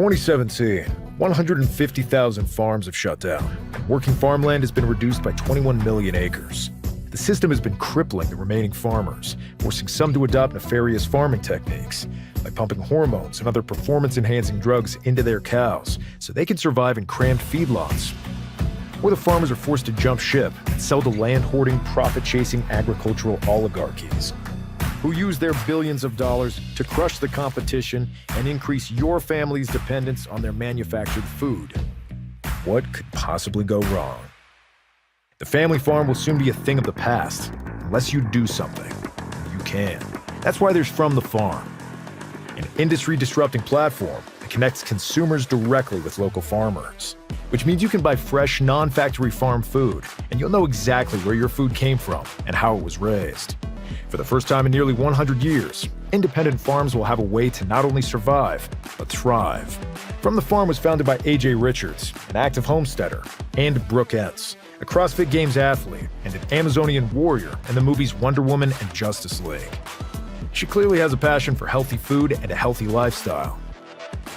2017, 150,000 farms have shut down. Working farmland has been reduced by 21 million acres. The system has been crippling the remaining farmers, forcing some to adopt nefarious farming techniques, like pumping hormones and other performance-enhancing drugs into their cows so they can survive in crammed feedlots. Or the farmers are forced to jump ship and sell to land-hoarding, profit-chasing agricultural oligarchies, who use their billions of dollars to crush the competition and increase your family's dependence on their manufactured food. What could possibly go wrong? The family farm will soon be a thing of the past, unless you do something. You can. That's why there's From the Farm, an industry-disrupting platform that connects consumers directly with local farmers, which means you can buy fresh, non-factory farm food, and you'll know exactly where your food came from and how it was raised. For the first time in nearly 100 years, independent farms will have a way to not only survive, but thrive. From the Farm was founded by A.J. Richards, an active homesteader, and Brooke Ents, a CrossFit Games athlete and an Amazonian warrior in the movies Wonder Woman and Justice League. She clearly has a passion for healthy food and a healthy lifestyle.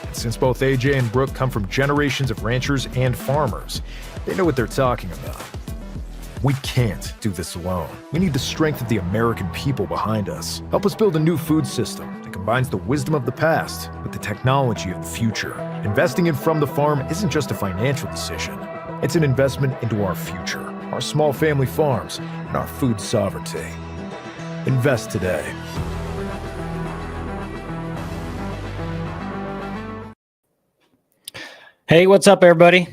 And since both A.J. and Brooke come from generations of ranchers and farmers, they know what they're talking about. We can't do this alone. We need the strength of the American people behind us. Help us build a new food system that combines the wisdom of the past with the technology of the future. Investing in From the Farm isn't just a financial decision. It's an investment into our future, our small family farms, and our food sovereignty. Invest today. Hey, what's up, everybody?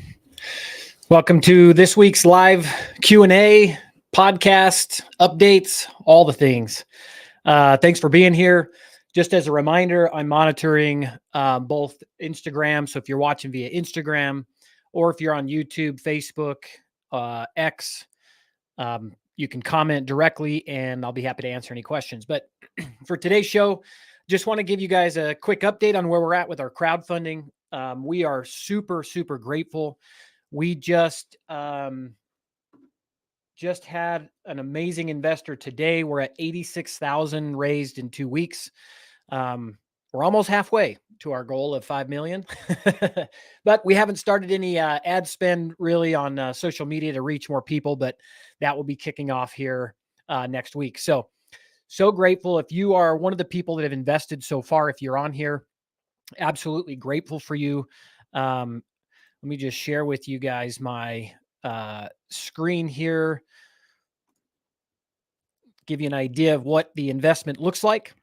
Welcome to this week's live Q&A, podcast, updates, all the things. Thanks for being here. Just as a reminder, I'm monitoring both Instagram. So if you're watching via Instagram or if you're on YouTube, Facebook, X, you can comment directly and I'll be happy to answer any questions. But for today's show, just want to give you guys a quick update on where we're at with our crowdfunding. We are super, super grateful. We just had an amazing investor today. We're at 86,000 raised in 2 weeks. We're almost halfway to our goal of 5 million, but we haven't started any ad spend really on social media to reach more people, but that will be kicking off here next week. So grateful. If you are one of the people that have invested so far, if you're on here, absolutely grateful for you. Let me just share with you guys my screen here, give you an idea of what the investment looks like.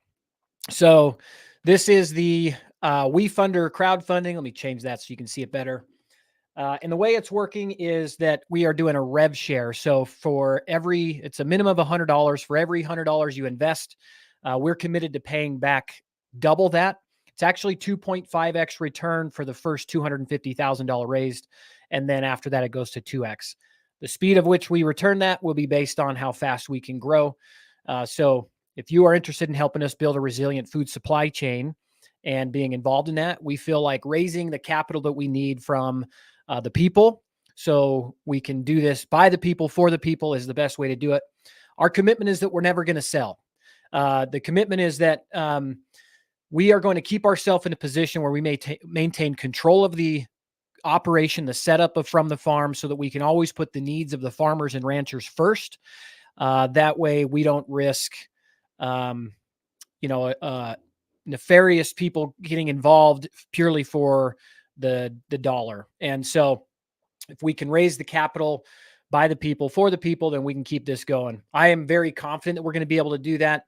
So this is the WeFunder crowdfunding. Let me change that so you can see it better. And the way it's working is that we are doing a rev share. So for it's a minimum of $100. For every $100 you invest, we're committed to paying back double that. It's actually 2.5x return for the first $250,000 raised. And then after that, it goes to 2x. The speed of which we return that will be based on how fast we can grow. So if you are interested in helping us build a resilient food supply chain and being involved in that, we feel like raising the capital that we need from the people so we can do this by the people, for the people is the best way to do it. Our commitment is that we're never going to sell. The commitment is that we are going to keep ourselves in a position where we maintain control of the operation, the setup of From the Farm, so that we can always put the needs of the farmers and ranchers first. That way we don't risk, nefarious people getting involved purely for the dollar. And so if we can raise the capital by the people, for the people, then we can keep this going. I am very confident that we're going to be able to do that.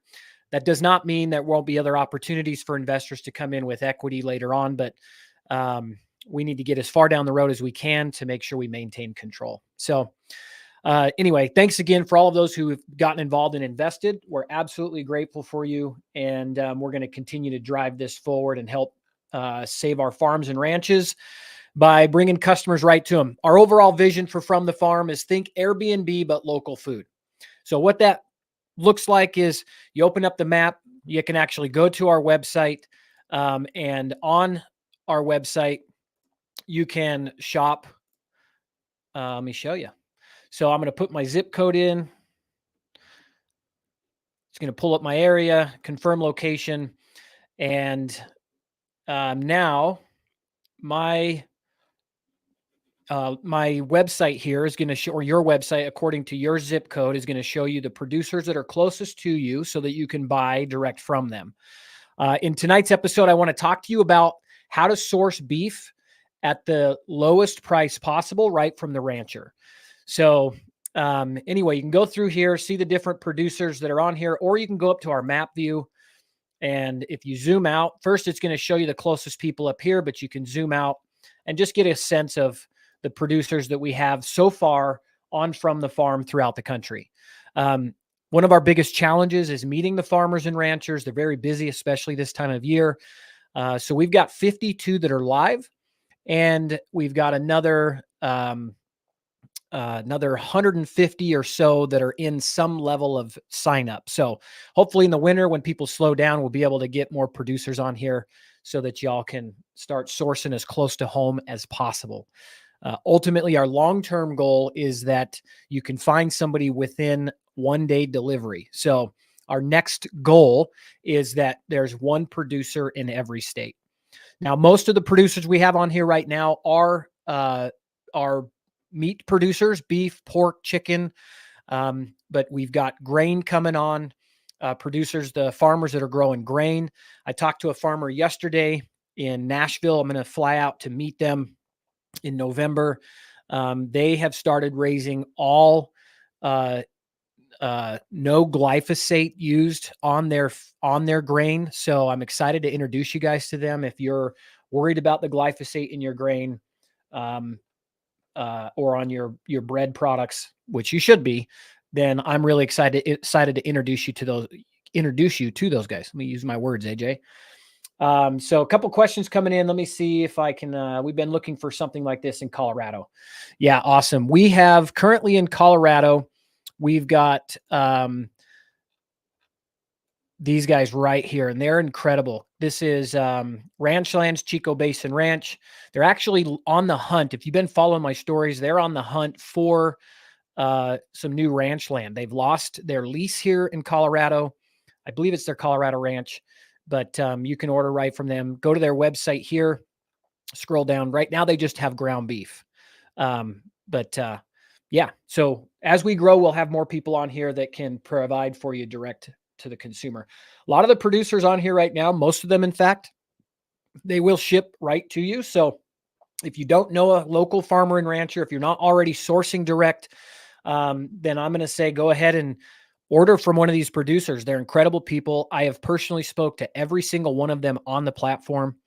That does not mean there won't be other opportunities for investors to come in with equity later on, but we need to get as far down the road as we can to make sure we maintain control. So anyway, thanks again for all of those who have gotten involved and invested. We're absolutely grateful for you, and we're going to continue to drive this forward and help save our farms and ranches by bringing customers right to them. Our overall vision for From the Farm is think Airbnb, but local food. So what that looks like is you open up the map, you can actually go to our website, and on our website, you can shop. Let me show you. So I'm going to put my zip code in. It's going to pull up my area, confirm location. And now my my website here is going to show, or your website, according to your zip code, is going to show you the producers that are closest to you so that you can buy direct from them. In tonight's episode, I want to talk to you about how to source beef at the lowest price possible right from the rancher. So anyway, you can go through here, see the different producers that are on here, or you can go up to our map view. And if you zoom out, first it's going to show you the closest people up here, but you can zoom out and just get a sense of the producers that we have so far on from the farm throughout the country. One of our biggest challenges is meeting the farmers and ranchers. They're very busy, especially this time of year. So we've got 52 that are live, and we've got another 150 or so that are in some level of sign up. So hopefully in the winter, when people slow down, we'll be able to get more producers on here so that y'all can start sourcing as close to home as possible. Ultimately, our long-term goal is that you can find somebody within 1 day delivery. So our next goal is that there's one producer in every state. Now, most of the producers we have on here right now are meat producers, beef, pork, chicken. But we've got grain coming on, producers, the farmers that are growing grain. I talked to a farmer yesterday in Nashville. I'm going to fly out to meet them in November. They have started raising all no glyphosate used on their grain. So I'm excited to introduce you guys to them. If you're worried about the glyphosate in your grain, or on your bread products, which you should be, then I'm really excited to introduce you to those guys. Let me use my words, AJ. So a couple questions coming in. Let me see if I can, we've been looking for something like this in Colorado. Yeah. Awesome. We have currently in Colorado, we've got, these guys right here, and they're incredible. This is Ranchlands, Chico Basin Ranch. They're actually on the hunt. If you've been following my stories, they're on the hunt for some new ranch land. They've lost their lease here in Colorado. I believe it's their Colorado ranch, but you can order right from them. Go to their website here, scroll down. Right now, they just have ground beef. Yeah, so as we grow, we'll have more people on here that can provide for you direct to the consumer. A lot of the producers on here right now, most of them, in fact, they will ship right to you. So if you don't know a local farmer and rancher, if you're not already sourcing direct, then I'm going to say go ahead and order from one of these producers. They're incredible people. I have personally spoke to every single one of them on the platform,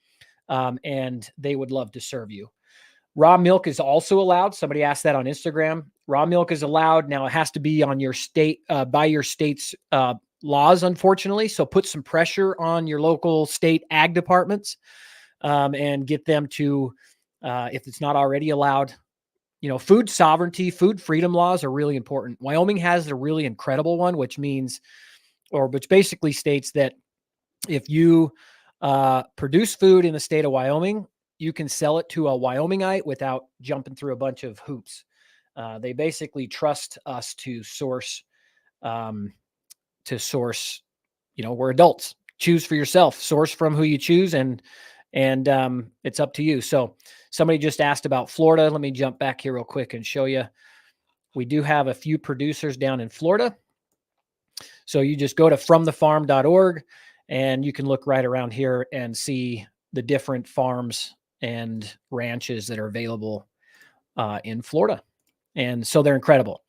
and they would love to serve you. Raw milk is also allowed. Somebody asked that on Instagram. Raw milk is allowed. Now it has to be on your state, by your state's laws, unfortunately. So put some pressure on your local state ag departments, and get them to, if it's not already allowed, food sovereignty, food freedom laws are really important. Wyoming has a really incredible one, which basically states that if you produce food in the state of Wyoming, you can sell it to a Wyomingite without jumping through a bunch of hoops. They basically trust us to source, we're adults. Choose for yourself, source from who you choose, and it's up to you. So somebody just asked about Florida. Let me jump back here real quick and show you. We do have a few producers down in Florida. So you just go to fromthefarm.org and you can look right around here and see the different farms and ranches that are available in Florida. And so they're incredible.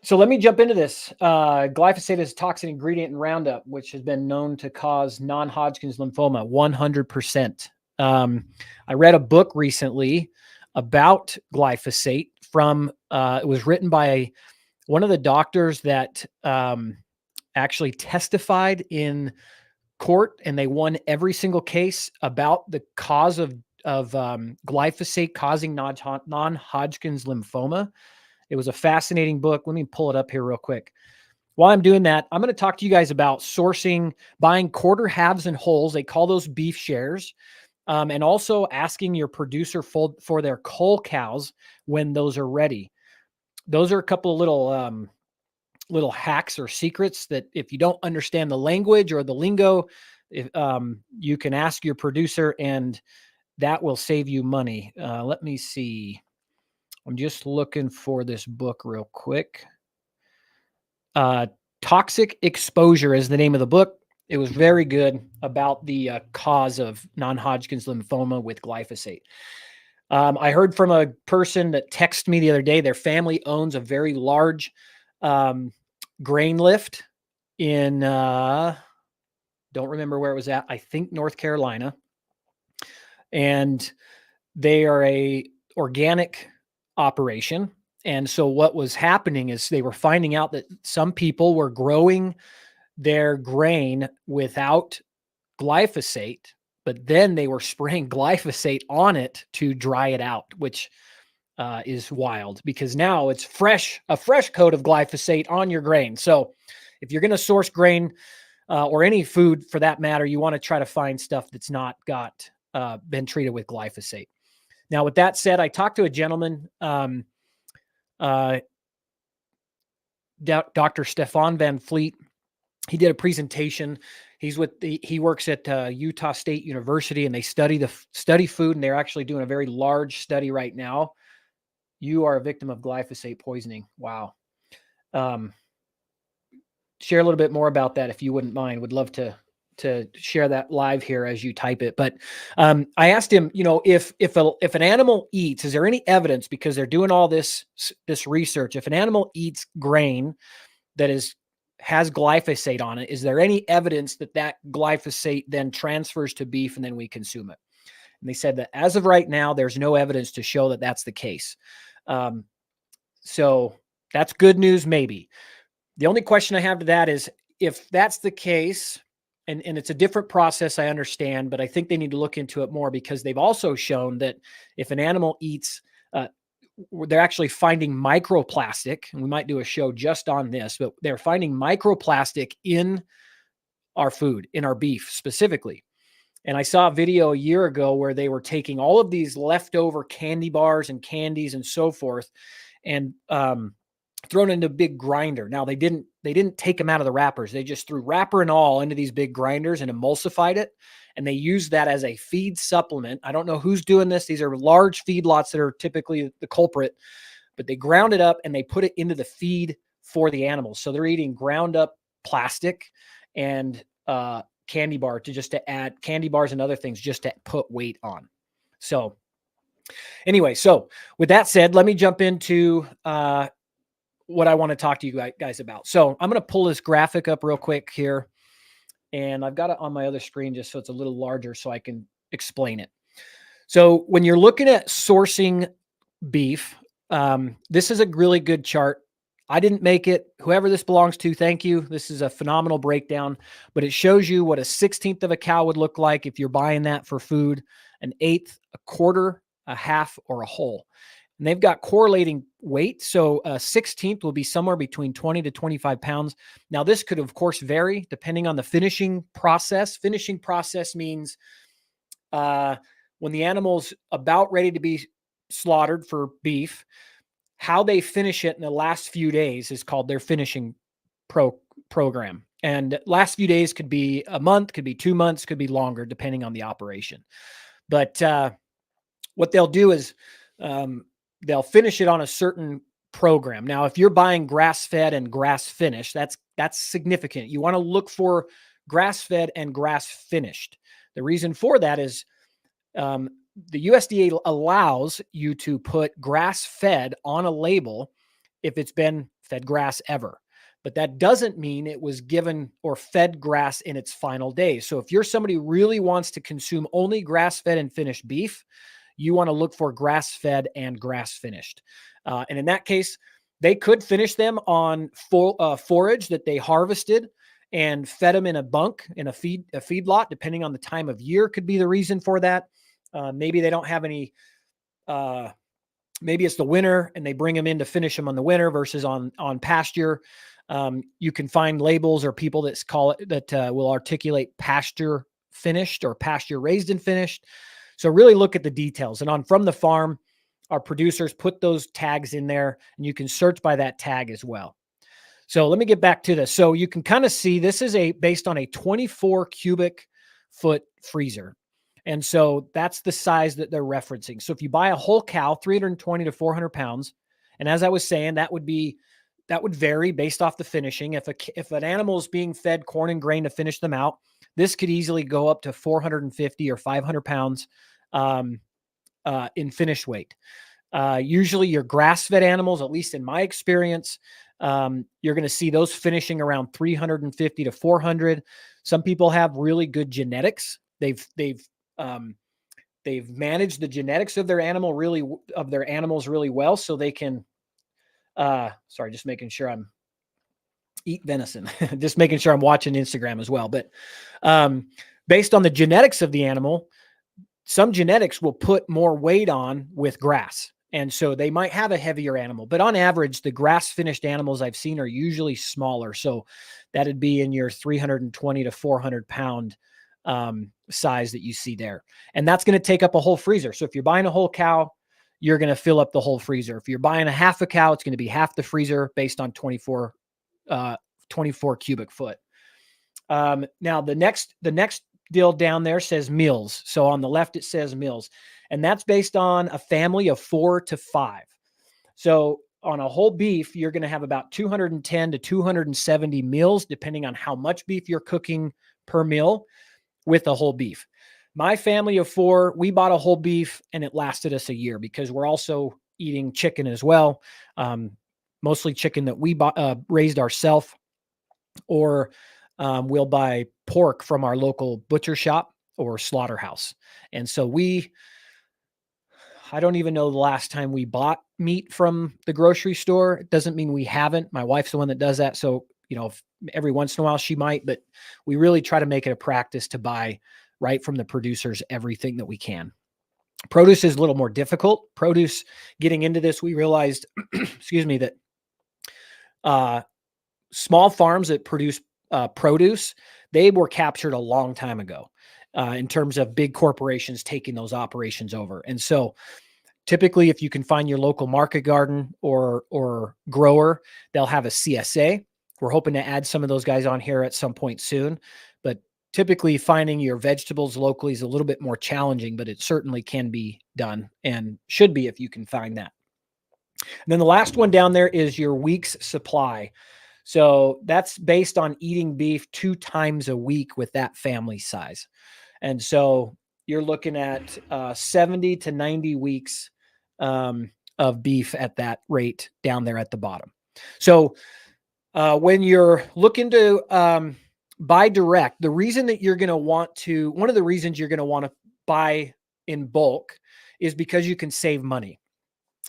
So let me jump into this. Glyphosate is a toxic ingredient in Roundup, which has been known to cause non-Hodgkin's lymphoma 100%. I read a book recently about glyphosate it was written by one of the doctors that actually testified in court, and they won every single case about the cause of glyphosate causing non-Hodgkin's lymphoma. It was a fascinating book. Let me pull it up here real quick. While I'm doing that, I'm going to talk to you guys about buying quarter halves and wholes. They call those beef shares. And also asking your producer for their cull cows when those are ready. Those are a couple of little hacks or secrets that if you don't understand the language or the lingo, You can ask your producer, and that will save you money. Let me see. I'm just looking for this book real quick. Toxic Exposure is the name of the book. It was very good about the cause of non-Hodgkin's lymphoma with glyphosate. I heard from a person that texted me the other day. Their family owns a very large grain lift in, don't remember where it was at. I think North Carolina. And they are a organic operation. And so what was happening is they were finding out that some people were growing their grain without glyphosate, but then they were spraying glyphosate on it to dry it out, which is wild because now it's a fresh coat of glyphosate on your grain. So if you're going to source grain or any food for that matter, you want to try to find stuff that's not been treated with glyphosate. Now, with that said, I talked to a gentleman, Dr. Stefan Van Fleet. He did a presentation. He works at Utah State University, and they study food, and they're actually doing a very large study right now. You are a victim of glyphosate poisoning. Wow. Share a little bit more about that if you wouldn't mind. Would love to share that live here as you type it. But I asked him, if an animal eats, is there any evidence, because they're doing all this research, if an animal eats grain that has glyphosate on it, is there any evidence that glyphosate then transfers to beef and then we consume it? And they said that as of right now, there's no evidence to show that that's the case. So that's good news, maybe. The only question I have to that is, if that's the case, and it's a different process, I understand, but I think they need to look into it more, because they've also shown that if an animal eats, they're actually finding microplastic, and we might do a show just on this, but they're finding microplastic in our food, in our beef specifically. And I saw a video a year ago where they were taking all of these leftover candy bars and candies and so forth, and thrown into a big grinder. Now they didn't take them out of the wrappers. They just threw wrapper and all into these big grinders and emulsified it. And they used that as a feed supplement. I don't know who's doing this. These are large feedlots that are typically the culprit, but they ground it up and they put it into the feed for the animals. So they're eating ground up plastic and candy to add candy bars and other things just to put weight on. So anyway, so with that said, let me jump into what I want to talk to you guys about. So I'm going to pull this graphic up real quick here, and I've got it on my other screen just so it's a little larger so I can explain it. So when you're looking at sourcing beef, this is a really good chart. I didn't make it. Whoever this belongs to, thank you. This is a phenomenal breakdown, but it shows you what a 1/16 of a cow would look like if you're buying that for food, an eighth, a quarter, a half, or a whole. And they've got correlating weight. So a 1/16 will be somewhere between 20 to 25 pounds. Now, this could, of course, vary depending on the finishing process. Finishing process means when the animal's about ready to be slaughtered for beef, how they finish it in the last few days is called their finishing program. And last few days could be a month, could be 2 months, could be longer, depending on the operation. But what they'll do is they'll finish it on a certain program. Now, if you're buying grass-fed and grass-finished, that's significant. You want to look for grass-fed and grass-finished. The reason for that is the USDA allows you to put grass-fed on a label if it's been fed grass ever. But that doesn't mean it was given or fed grass in its final days. So if you're somebody who really wants to consume only grass-fed and finished beef, you want to look for grass-fed and grass-finished. And in that case, they could finish them on forage that they harvested and fed them in a bunk, in a feedlot, depending on the time of year could be the reason for that. Maybe they don't have any, maybe it's the winter and they bring them in to finish them on the winter versus on pasture. You can find labels or people that call it, that will articulate pasture finished or pasture raised and finished. So really look at the details. And on From the Farm, our producers put those tags in there, and you can search by that tag as well. So let me get back to this. So you can kind of see this is based on a 24 cubic foot freezer. And so that's the size that they're referencing. So if you buy a whole cow, 320 to 400 pounds, and as I was saying, that would vary based off the finishing. If an animal is being fed corn and grain to finish them out, this could easily go up to 450 or 500 pounds in finished weight. Usually your grass-fed animals, at least in my experience, you're going to see those finishing around 350 to 400. Some people have really good genetics. They've managed the genetics of their animals really well, so they can. Sorry, just making sure I'm eat venison. Just making sure I'm watching Instagram as well. But based on the genetics of the animal, some genetics will put more weight on with grass. And so they might have a heavier animal, but on average, the grass finished animals I've seen are usually smaller. So that'd be in your 320 to 400 pound size that you see there. And that's going to take up a whole freezer. So if you're buying a whole cow, you're going to fill up the whole freezer. If you're buying a half a cow, it's going to be half the freezer based on 24 cubic foot. Now the next deal down there says meals. So on the left, it says meals, and that's based on a family of 4 to 5. So on a whole beef, you're going to have about 210 to 270 meals, depending on how much beef you're cooking per meal with a whole beef. My family of 4, we bought a whole beef and it lasted us a year because we're also eating chicken as well. Mostly chicken that we raised ourselves, or we'll buy pork from our local butcher shop or slaughterhouse. And so I don't even know the last time we bought meat from the grocery store. It doesn't mean we haven't. My wife's the one that does that. So, every once in a while she might, but we really try to make it a practice to buy right from the producers everything that we can. Produce is a little more difficult. Produce, getting into this, we realized, excuse me, that small farms that produce produce, they were captured a long time ago in terms of big corporations taking those operations over. And so typically, if you can find your local market garden or grower, they'll have a CSA. We're hoping to add some of those guys on here at some point soon. But typically, finding your vegetables locally is a little bit more challenging, but it certainly can be done and should be if you can find that. And then the last one down there is your week's supply. So that's based on eating beef 2 times a week with that family size. And so you're looking at 70 to 90 weeks of beef at that rate down there at the bottom. So when you're looking to buy direct, the reason that you're going to want to, one of the reasons you're going to want to buy in bulk is because you can save money.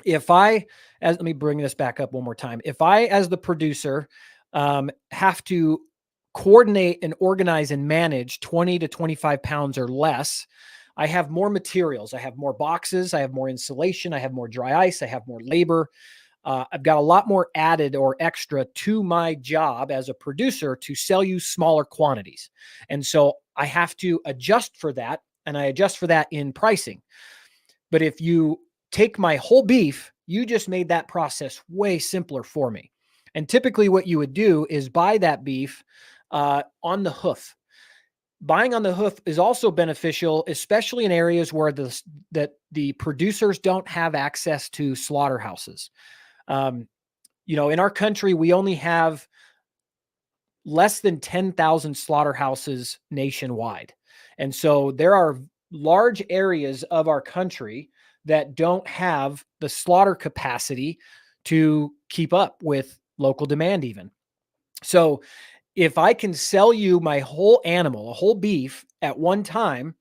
Let me bring this back up one more time. If I, as the producer, have to coordinate and organize and manage 20 to 25 pounds or less, I have more materials. I have more boxes. I have more insulation. I have more dry ice. I have more labor. I've got a lot more added or extra to my job as a producer to sell you smaller quantities. And so I have to adjust for that, and I adjust for that in pricing. But if you take my whole beef, you just made that process way simpler for me. And typically what you would do is buy that beef on the hoof. Buying on the hoof is also beneficial, especially in areas where the producers don't have access to slaughterhouses. In our country, we only have less than 10,000 slaughterhouses nationwide. And so there are large areas of our country that don't have the slaughter capacity to keep up with local demand even. So if I can sell you my whole animal, a whole beef at one time,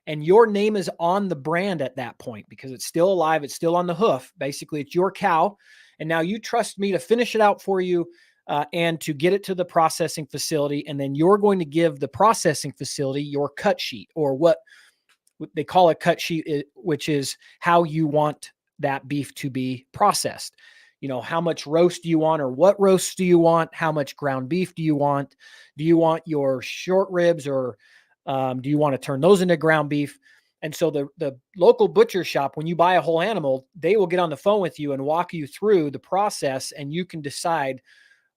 and your name is on the brand at that point because it's still alive, it's still on the hoof, basically it's your cow, and now you trust me to finish it out for you and to get it to the processing facility, and then you're going to give the processing facility your cut sheet, or what they call a cut sheet, which is how you want that beef to be processed. How much roast do you want, or what roast do you want? How much ground beef do you want? Do you want your short ribs, or do you want to turn those into ground beef? And so the local butcher shop, when you buy a whole animal, they will get on the phone with you and walk you through the process, and you can decide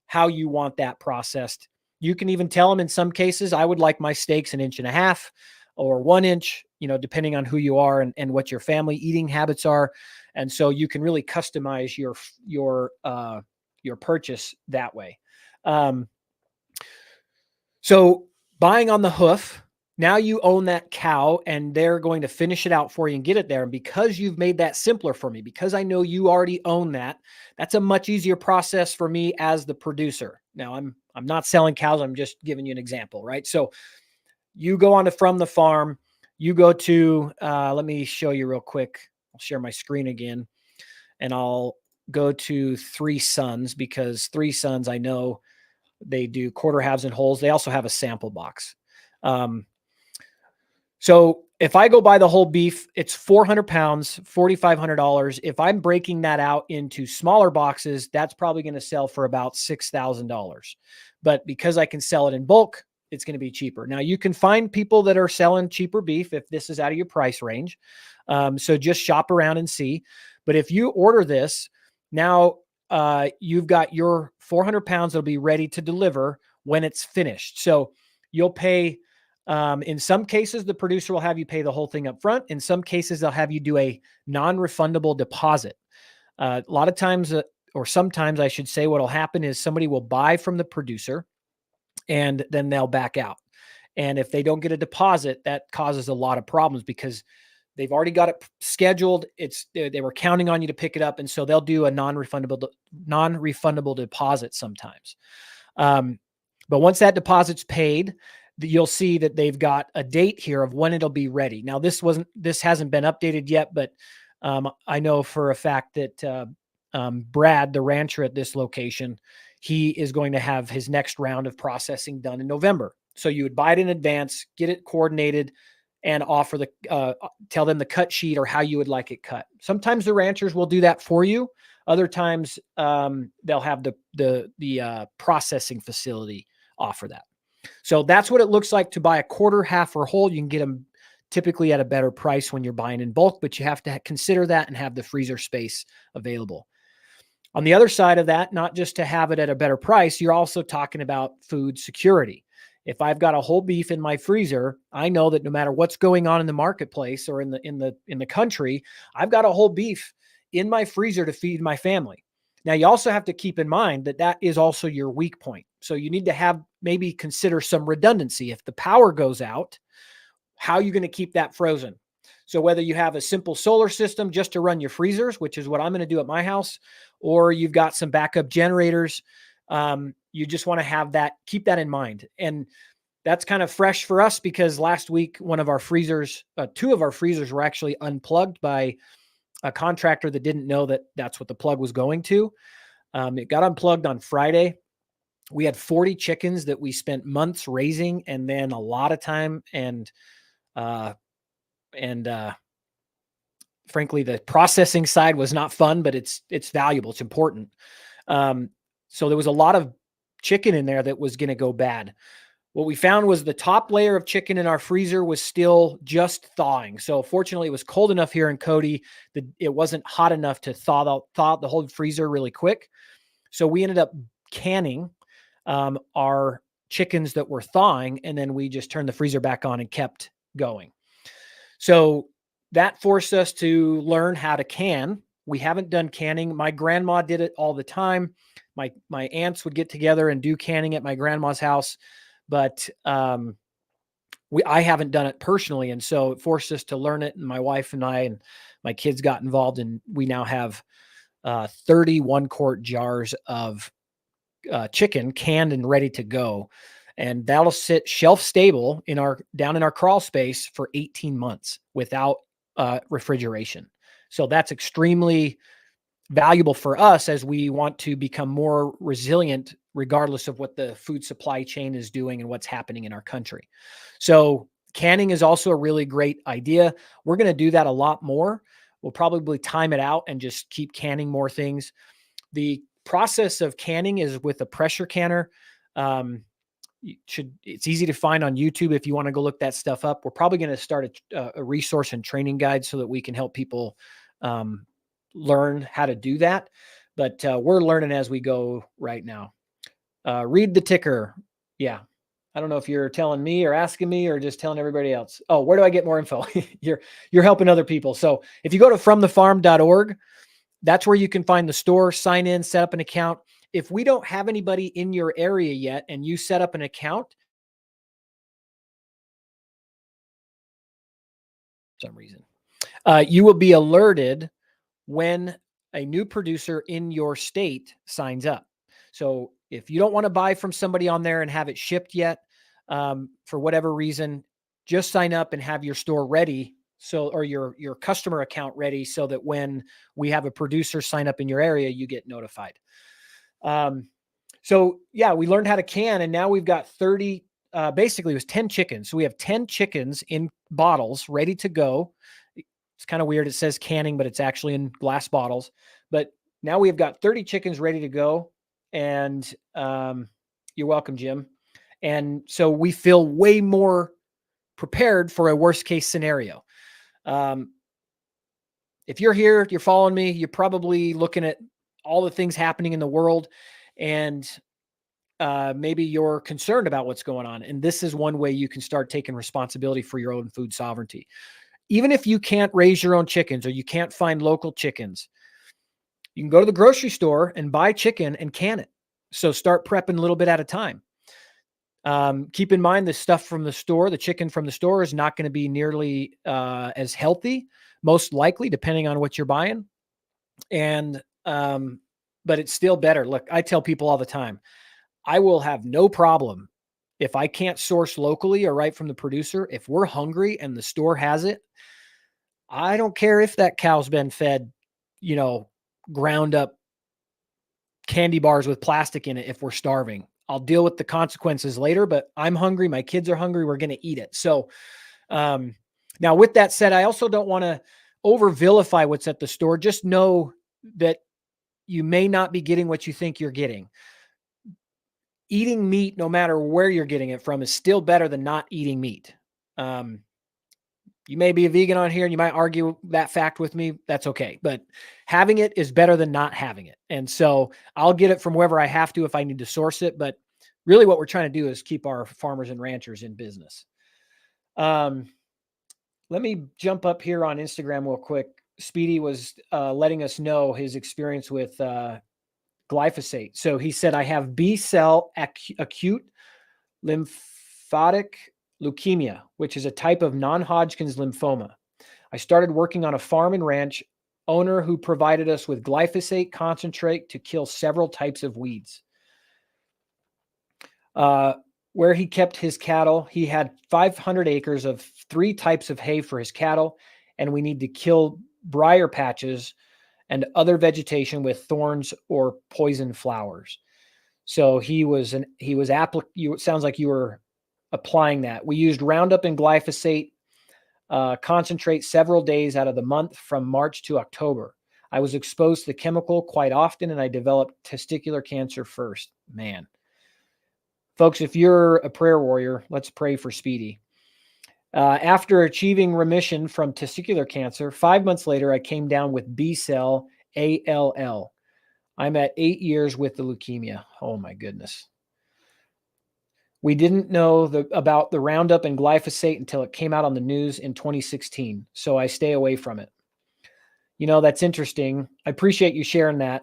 how you want that processed. You can even tell them in some cases, I would like my steaks 1.5 inches. or 1 inch, depending on who you are and what your family eating habits are. And so you can really customize your purchase that way. So buying on the hoof, now you own that cow and they're going to finish it out for you and get it there. And because you've made that simpler for me, because I know you already own that, that's a much easier process for me as the producer. Now I'm not selling cows. I'm just giving you an example, right? So you go on to From the Farm, you go to, let me show you real quick. I'll share my screen again and I'll go to Three Sons, because Three Sons, I know they do quarter halves and wholes. They also have a sample box. So if I go buy the whole beef, it's 400 pounds, $4,500. If I'm breaking that out into smaller boxes, that's probably going to sell for about $6,000. But because I can sell it in bulk, it's going to be cheaper. Now you can find people that are selling cheaper beef if this is out of your price range. So just shop around and see. But if you order this, now you've got your 400 pounds that'll be ready to deliver when it's finished. So you'll pay, in some cases, the producer will have you pay the whole thing up front. In some cases, they'll have you do a non-refundable deposit. A lot of times, or sometimes I should say, what will happen is somebody will buy from the producer and then they'll back out. And if they don't get a deposit, that causes a lot of problems because they've already got it scheduled. They were counting on you to pick it up. And so they'll do a non-refundable deposit sometimes. But once that deposit's paid, you'll see that they've got a date here of when it'll be ready. Now this hasn't been updated yet, but I know for a fact that Brad, the rancher at this location, he is going to have his next round of processing done in November. So you would buy it in advance, get it coordinated, and offer tell them the cut sheet or how you would like it cut. Sometimes the ranchers will do that for you. Other times they'll have the processing facility offer that. So that's what it looks like to buy a quarter, half, or whole. You can get them typically at a better price when you're buying in bulk, but you have to consider that and have the freezer space available. On the other side of that, not just to have it at a better price, you're also talking about food security. If I've got a whole beef in my freezer, I know that no matter what's going on in the marketplace or in the country, I've got a whole beef in my freezer to feed my family. Now, you also have to keep in mind that that is also your weak point. So you need to maybe consider some redundancy. If the power goes out, how are you going to keep that frozen? So whether you have a simple solar system just to run your freezers, which is what I'm going to do at my house, or you've got some backup generators, you just want to keep that in mind. And that's kind of fresh for us because last week, two of our freezers were actually unplugged by a contractor that didn't know that that's what the plug was going to. It got unplugged on Friday. We had 40 chickens that we spent months raising, and then a lot of time and frankly, the processing side was not fun, but it's valuable. It's important. So there was a lot of chicken in there that was going to go bad. What we found was the top layer of chicken in our freezer was still just thawing. So fortunately, it was cold enough here in Cody that it wasn't hot enough to thaw the whole freezer really quick. So we ended up canning our chickens that were thawing, and then we just turned the freezer back on and kept going. So that forced us to learn how to can. We haven't done canning. My grandma did it all the time. My aunts would get together and do canning at my grandma's house, but I haven't done it personally, and so it forced us to learn it. And my wife and I and my kids got involved, and we now have 31 quart jars of chicken canned and ready to go, and that'll sit shelf stable down in our crawl space for 18 months without refrigeration. So that's extremely valuable for us as we want to become more resilient regardless of what the food supply chain is doing and what's happening in our country. So canning is also a really great idea. We're going to do that a lot more. We'll probably time it out and just keep canning more things. The process of canning is with a pressure canner. It's easy to find on YouTube if you want to go look that stuff up. We're probably going to start a resource and training guide so that we can help people learn how to do that. But we're learning as we go right now. Read the ticker. Yeah. I don't know if you're telling me or asking me or just telling everybody else. Oh, where do I get more info? You're helping other people. So if you go to fromthefarm.org, that's where you can find the store, sign in, set up an account. If we don't have anybody in your area yet and you set up an account, for some reason, you will be alerted when a new producer in your state signs up. So if you don't want to buy from somebody on there and have it shipped yet, for whatever reason, just sign up and have your store ready. So, or your customer account ready so that when we have a producer sign up in your area, you get notified. So yeah, we learned how to can, and now we've got 30, basically it was 10 chickens. So we have 10 chickens in bottles ready to go. It's kind of weird. It says canning, but it's actually in glass bottles. But now we've got 30 chickens ready to go. And you're welcome, Jim. And so we feel way more prepared for a worst case scenario. If you're here, you're following me, you're probably looking at all the things happening in the world, and maybe you're concerned about what's going on. And this is one way you can start taking responsibility for your own food sovereignty. Even if you can't raise your own chickens or you can't find local chickens, you can go to the grocery store and buy chicken and can it. So start prepping a little bit at a time. Keep in mind the stuff from the store, the chicken from the store is not going to be nearly as healthy, most likely, depending on what you're buying. And, but it's still better. Look, I tell people all the time, I will have no problem if I can't source locally or right from the producer. If we're hungry and the store has it, I don't care if that cow's been fed, ground up candy bars with plastic in it. If we're starving, I'll deal with the consequences later, but I'm hungry. My kids are hungry. We're going to eat it. So, now with that said, I also don't want to over vilify what's at the store. Just know that you may not be getting what you think you're getting. Eating meat, no matter where you're getting it from, is still better than not eating meat. You may be a vegan on here and you might argue that fact with me. That's okay. But having it is better than not having it. And so I'll get it from wherever I have to if I need to source it. But really what we're trying to do is keep our farmers and ranchers in business. Let me jump up here on Instagram real quick. Speedy was letting us know his experience with glyphosate. So he said, I have B-cell acute lymphatic leukemia, which is a type of non-Hodgkin's lymphoma. I started working on a farm and ranch owner who provided us with glyphosate concentrate to kill several types of weeds. Where he kept his cattle, he had 500 acres of 3 types of hay for his cattle, and we need to kill briar patches and other vegetation with thorns or poison flowers. So it sounds like you were applying that. We used Roundup and glyphosate concentrate several days out of the month from March to October. I was exposed to the chemical quite often, and I developed testicular cancer first. Man. Folks, if you're a prayer warrior, let's pray for Speedy. After achieving remission from testicular cancer, 5 months later, I came down with B-cell ALL. I'm at 8 years with the leukemia. Oh my goodness. We didn't know about the Roundup and glyphosate until it came out on the news in 2016. So I stay away from it. That's interesting. I appreciate you sharing that.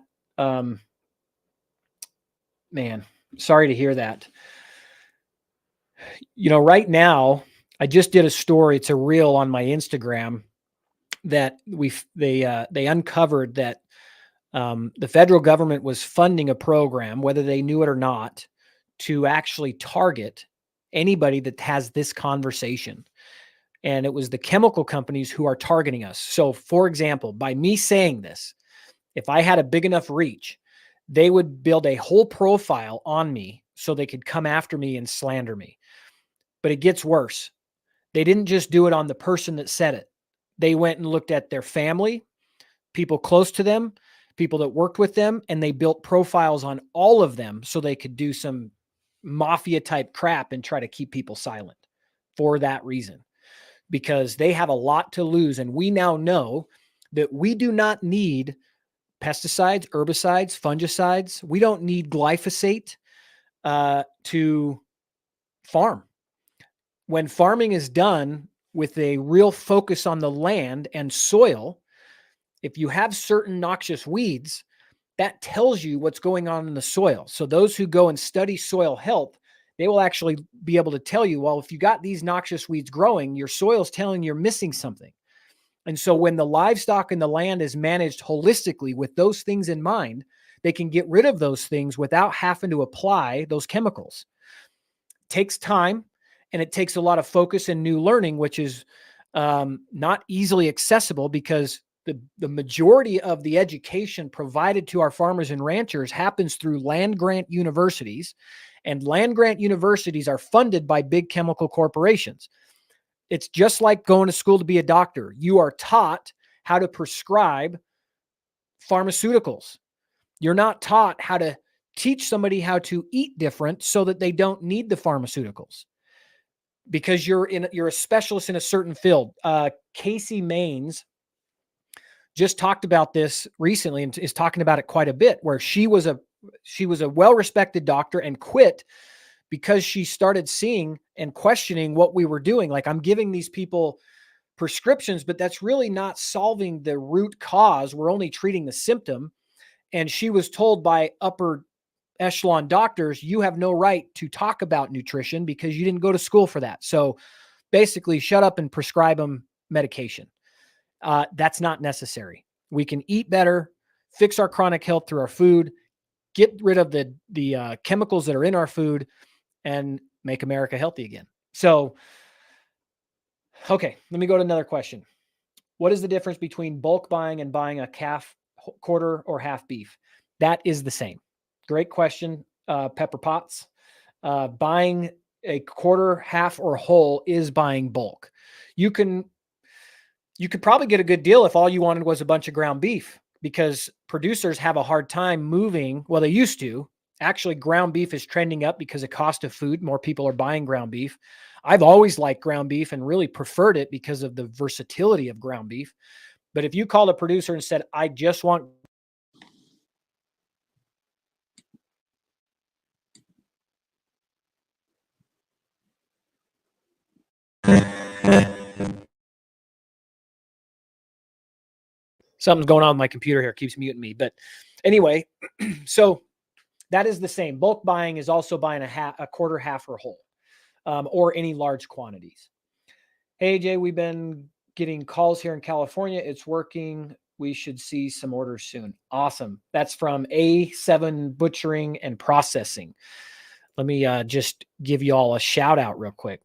Man, sorry to hear that. Right now, I just did a story. It's a reel on my Instagram that they uncovered that the federal government was funding a program, whether they knew it or not, to actually target anybody that has this conversation. And it was the chemical companies who are targeting us. So, for example, by me saying this, if I had a big enough reach, they would build a whole profile on me so they could come after me and slander me. But it gets worse. They didn't just do it on the person that said it. They went and looked at their family, people close to them, people that worked with them, and they built profiles on all of them so they could do some mafia type crap and try to keep people silent for that reason, because they have a lot to lose. And we now know that we do not need pesticides, herbicides, fungicides. We don't need glyphosate to farm. When farming is done with a real focus on the land and soil, if you have certain noxious weeds, that tells you what's going on in the soil. So those who go and study soil health, they will actually be able to tell you, well, if you got these noxious weeds growing, your soil's telling you're missing something. And so when the livestock and the land is managed holistically with those things in mind, they can get rid of those things without having to apply those chemicals. It takes time, and it takes a lot of focus and new learning, which is not easily accessible because the majority of the education provided to our farmers and ranchers happens through land grant universities, and land grant universities are funded by big chemical corporations. It's just like going to school to be a doctor. You are taught how to prescribe pharmaceuticals. You're not taught how to teach somebody how to eat different so that they don't need the pharmaceuticals, because you're a specialist in a certain field. Casey Maines just talked about this recently and is talking about it quite a bit, where she was a well-respected doctor and quit because she started seeing and questioning what we were doing. Like, I'm giving these people prescriptions, but that's really not solving the root cause. We're only treating the symptom. And she was told by upper echelon doctors, you have no right to talk about nutrition because you didn't go to school for that. So basically, shut up and prescribe them medication. That's not necessary. We can eat better, fix our chronic health through our food, get rid of the chemicals that are in our food, and make America healthy again. So, okay, let me go to another question. What is the difference between bulk buying and buying a calf, quarter, or half beef? That is the same. Great question, Pepper Potts. Buying a quarter, half, or whole is buying bulk. You could probably get a good deal if all you wanted was a bunch of ground beef, because producers have a hard time moving. Well, they used to. Actually, ground beef is trending up because of cost of food. More people are buying ground beef. I've always liked ground beef and really preferred it because of the versatility of ground beef. But if you called a producer and said, I just want something's going on with my computer here, keeps muting me. But anyway, so that is the same. Bulk buying is also buying a quarter, half, or whole, or any large quantities. Hey, Jay, we've been getting calls here in California. It's working. We should see some orders soon. Awesome. That's from A7 Butchering and Processing. Let me just give you all a shout out real quick.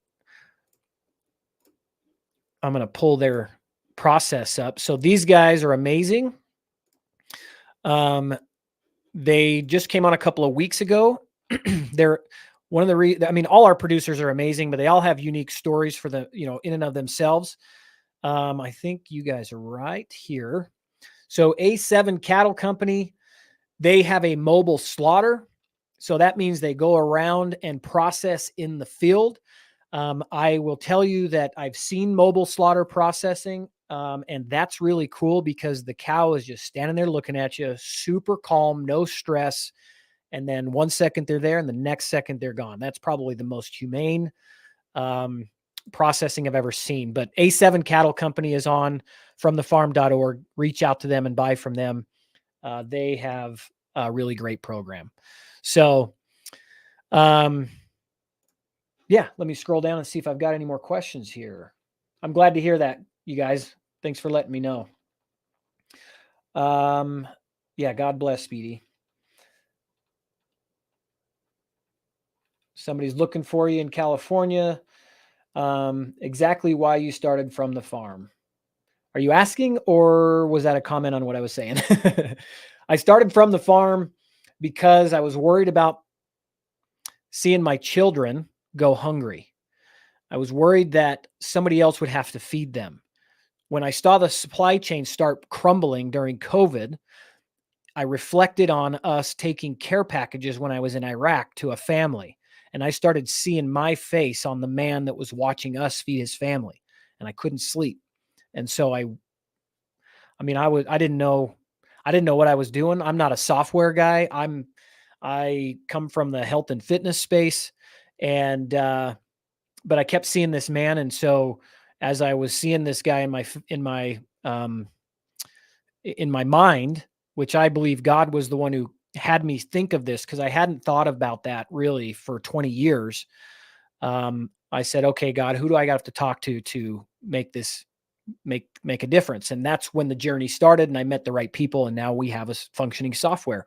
I'm going to pull their process up. So these guys are amazing. They just came on a couple of weeks ago. They're one of the all our producers are amazing, but they all have unique stories for the, in and of themselves. I think you guys are right here. So A7 Cattle Company, they have a mobile slaughter. So that means they go around and process in the field. I will tell you that I've seen mobile slaughter processing, and that's really cool because the cow is just standing there looking at you, super calm, no stress. And then 1 second they're there and the next second they're gone. That's probably the most humane processing I've ever seen. But A7 Cattle Company is on fromthefarm.org. Reach out to them and buy from them. They have a really great program. So, yeah, let me scroll down and see if I've got any more questions here. I'm glad to hear that, you guys. Thanks for letting me know. Yeah, God bless, Speedy. Somebody's looking for you in California. Exactly why you started From the Farm. Are you asking, or was that a comment on what I was saying? I started From the Farm because I was worried about seeing my children go hungry. I was worried that somebody else would have to feed them. When I saw the supply chain start crumbling during COVID, I reflected on us taking care packages when I was in Iraq to a family. And I started seeing my face on the man that was watching us feed his family, and I couldn't sleep. And so I didn't know what I was doing. I'm not a software guy. I come from the health and fitness space, And, but I kept seeing this man. And so as I was seeing this guy in my mind, which I believe God was the one who had me think of this, because I hadn't thought about that really for 20 years. I said, okay, God, who do I have to talk to make this make a difference? And that's when the journey started, and I met the right people, and now we have a functioning software.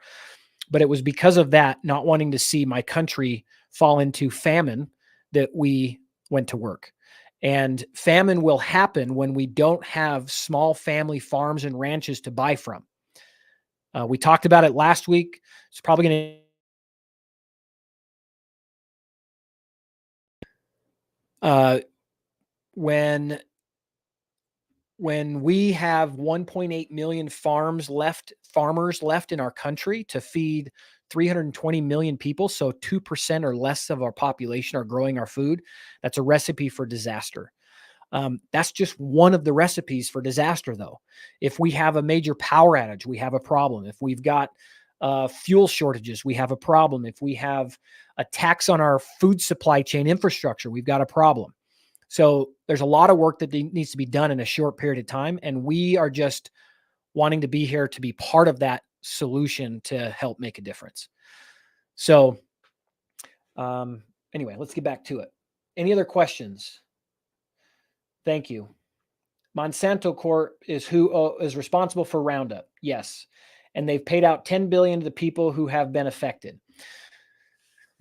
But it was because of that, not wanting to see my country fall into famine, that we went to work. And famine will happen when we don't have small family farms and ranches to buy from. We talked about it last week. It's probably going to when we have 1.8 million farmers left in our country to feed 320 million people, so 2% or less of our population are growing our food, that's a recipe for disaster. That's just one of the recipes for disaster, though. If we have a major power outage, we have a problem. If we've got fuel shortages, we have a problem. If we have attacks on our food supply chain infrastructure, we've got a problem. So there's a lot of work that needs to be done in a short period of time. And we are just wanting to be here to be part of that solution to help make a difference. So anyway, let's get back to it. Any other questions? Thank you. Monsanto Corp is who is responsible for Roundup. Yes. And they've paid out $10 billion to the people who have been affected.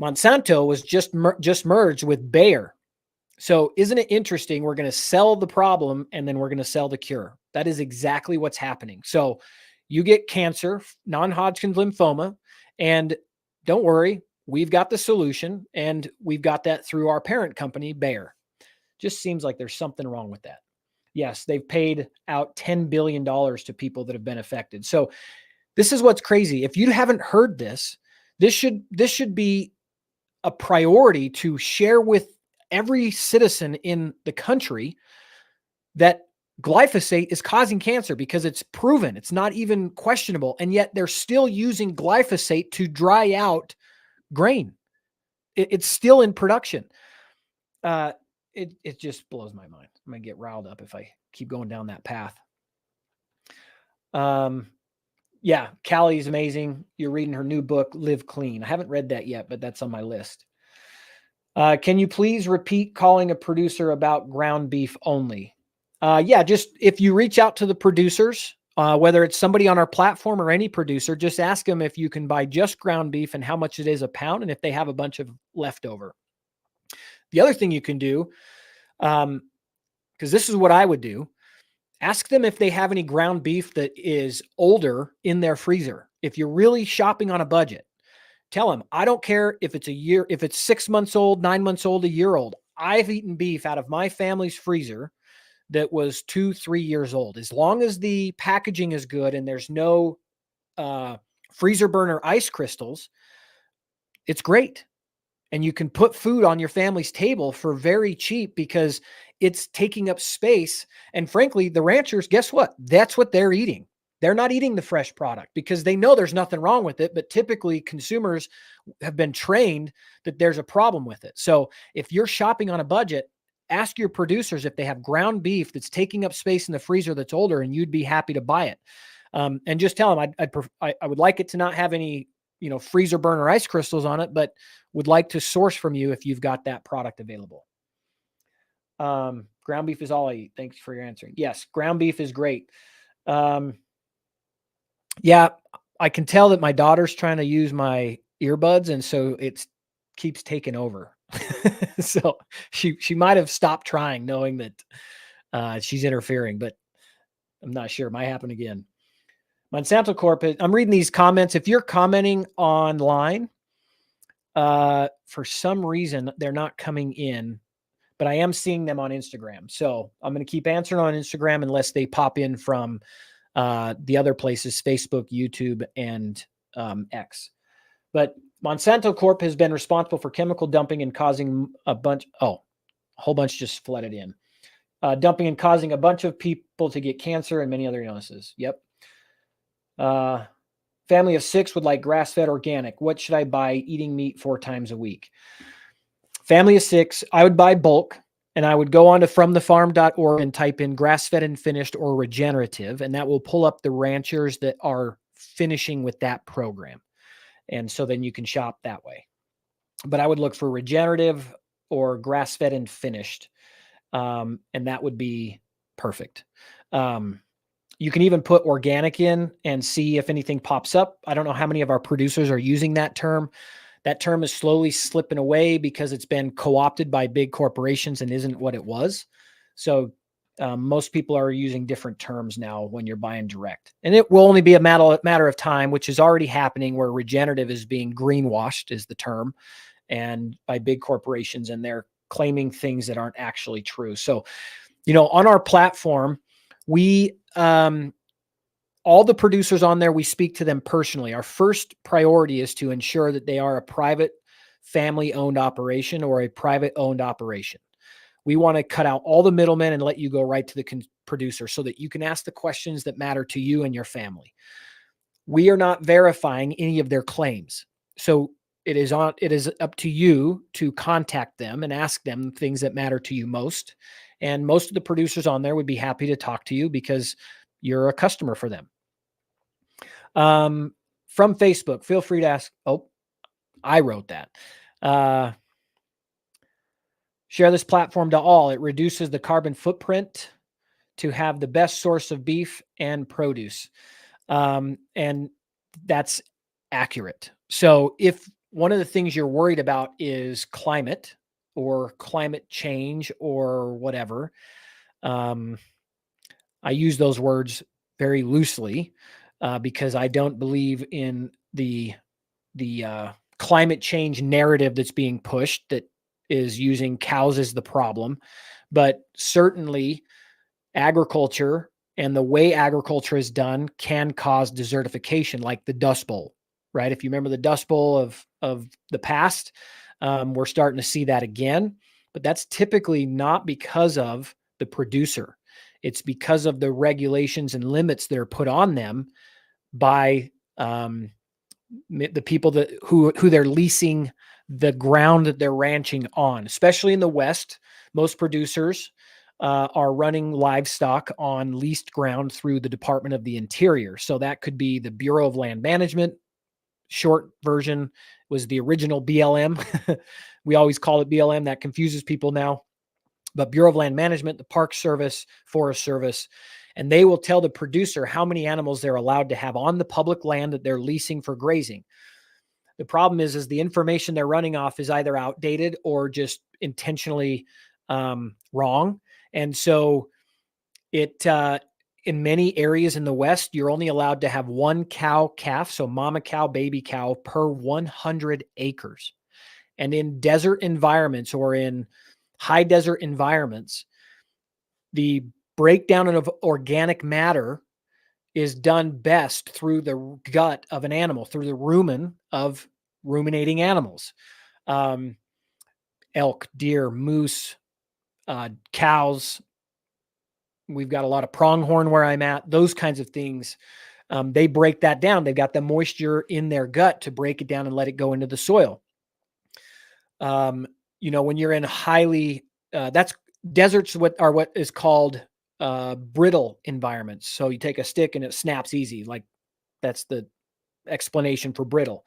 Monsanto was just merged with Bayer. So isn't it interesting? We're going to sell the problem and then we're going to sell the cure. That is exactly what's happening. So you get cancer, non-Hodgkin's lymphoma, and don't worry, we've got the solution, and we've got that through our parent company, Bayer. Just seems like there's something wrong with that. Yes, they've paid out $10 billion to people that have been affected. So this is what's crazy. If you haven't heard this, this should be a priority to share with every citizen in the country that glyphosate is causing cancer, because it's proven. It's not even questionable. And yet they're still using glyphosate to dry out grain. It's still in production. It just blows my mind. I'm going to get riled up if I keep going down that path. Yeah, Callie's amazing. You're reading her new book, Live Clean. I haven't read that yet, but that's on my list. Can you please repeat calling a producer about ground beef only? Yeah, just if you reach out to the producers, whether it's somebody on our platform or any producer, just ask them if you can buy just ground beef and how much it is a pound, and if they have a bunch of leftover. The other thing you can do, because this is what I would do, ask them if they have any ground beef that is older in their freezer. If you're really shopping on a budget, tell them, I don't care if it's a year, if it's 6 months old, 9 months old, a year old. I've eaten beef out of my family's freezer that was 2-3 years old. As long as the packaging is good and there's no freezer burner ice crystals, it's great. And you can put food on your family's table for very cheap because it's taking up space. And frankly, the ranchers, guess what? That's what they're eating. They're not eating the fresh product because they know there's nothing wrong with it. But typically consumers have been trained that there's a problem with it. So if you're shopping on a budget, ask your producers if they have ground beef that's taking up space in the freezer that's older, and you'd be happy to buy it. And just tell them I would like it to not have any, freezer burner ice crystals on it, but would like to source from you if you've got that product available. Ground beef is all I eat. Thanks for your answering. Yes, ground beef is great. Yeah, I can tell that my daughter's trying to use my earbuds, and so it keeps taking over. So she might have stopped trying, knowing that she's interfering, but I'm not sure. It might happen again. Monsanto Corp. I'm reading these comments. If you're commenting online, for some reason they're not coming in, but I am seeing them on Instagram. So I'm going to keep answering on Instagram unless they pop in from the other places, Facebook, YouTube, and X. But Monsanto Corp has been responsible for chemical dumping and causing a whole bunch just flooded in. Dumping and causing a bunch of people to get cancer and many other illnesses. Yep. Family of 6 would like grass-fed organic. What should I buy? Eating meat 4 times a week. family of 6, I would buy bulk, and I would go on to fromthefarm.org and type in grass-fed and finished or regenerative, and that will pull up the ranchers that are finishing with that program. And so then you can shop that way. But I would look for regenerative or grass-fed and finished, and that would be perfect. You can even put organic in and see if anything pops up. I don't know how many of our producers are using that term. That term is slowly slipping away because it's been co-opted by big corporations and isn't what it was. So most people are using different terms now when you're buying direct. And it will only be a matter of time, which is already happening, where regenerative is being greenwashed is the term, and by big corporations, and they're claiming things that aren't actually true. So, on our platform, we all the producers on there, we speak to them personally. Our first priority is to ensure that they are a private family-owned operation or a private-owned operation. We want to cut out all the middlemen and let you go right to the producer so that you can ask the questions that matter to you and your family. We are not verifying any of their claims. So it is up to you to contact them and ask them things that matter to you most. And most of the producers on there would be happy to talk to you because you're a customer for them. From Facebook, feel free to ask. Oh, I wrote that. Share this platform to all. It reduces the carbon footprint to have the best source of beef and produce. And that's accurate. So if one of the things you're worried about is climate or climate change or whatever, I use those words very loosely because I don't believe in the climate change narrative that's being pushed that is using cows as the problem. But certainly agriculture and the way agriculture is done can cause desertification, like the Dust Bowl, right? If you remember the Dust Bowl of the past, we're starting to see that again. But that's typically not because of the producer. It's because of the regulations and limits that are put on them by the people who they're leasing the ground that they're ranching on. Especially in the West, most producers are running livestock on leased ground through the Department of the Interior. So that could be the Bureau of Land Management. Short version was the original BLM. We always call it BLM. That confuses people now. But Bureau of Land Management, the Park Service, Forest Service, and they will tell the producer how many animals they're allowed to have on the public land that they're leasing for grazing. The problem is the information they're running off is either outdated or just intentionally wrong. And so it in many areas in the West, you're only allowed to have one cow calf, so mama cow, baby cow, per 100 acres. And in desert environments or in high desert environments, the breakdown of organic matter is done best through the gut of an animal, through the rumen of ruminating animals. Elk, deer, moose, cows. We've got a lot of pronghorn where I'm at, those kinds of things. They break that down. They've got the moisture in their gut to break it down and let it go into the soil. When you're in highly, that's deserts, what is called brittle environments. So you take a stick and it snaps easy. Like that's the explanation for brittle.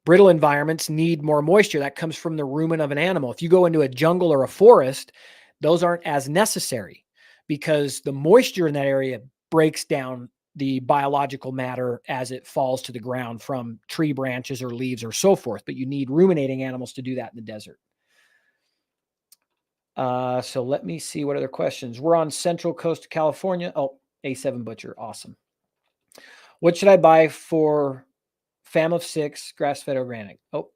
Brittle environments need more moisture. That comes from the rumen of an animal. If you go into a jungle or a forest, those aren't as necessary because the moisture in that area breaks down the biological matter as it falls to the ground from tree branches or leaves or so forth. But you need ruminating animals to do that in the desert. So let me see what other questions. We're on Central Coast of California. Oh, A7 Butcher. Awesome. What should I buy for fam of 6 grass-fed organic? Oh,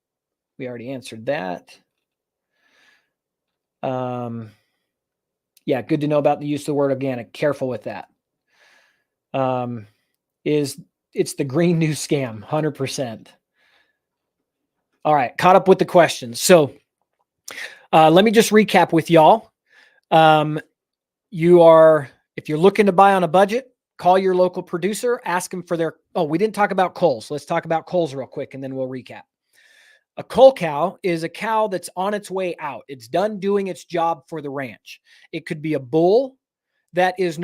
we already answered that. Yeah, good to know about the use of the word organic. Careful with that. It's the green news scam, 100%. All right, caught up with the questions. So let me just recap with y'all. If you're looking to buy on a budget, call your local producer, ask them for we didn't talk about Kohl's. Let's talk about Kohl's real quick and then we'll recap. A cull cow is a cow that's on its way out. It's done doing its job for the ranch. It could be a bull that is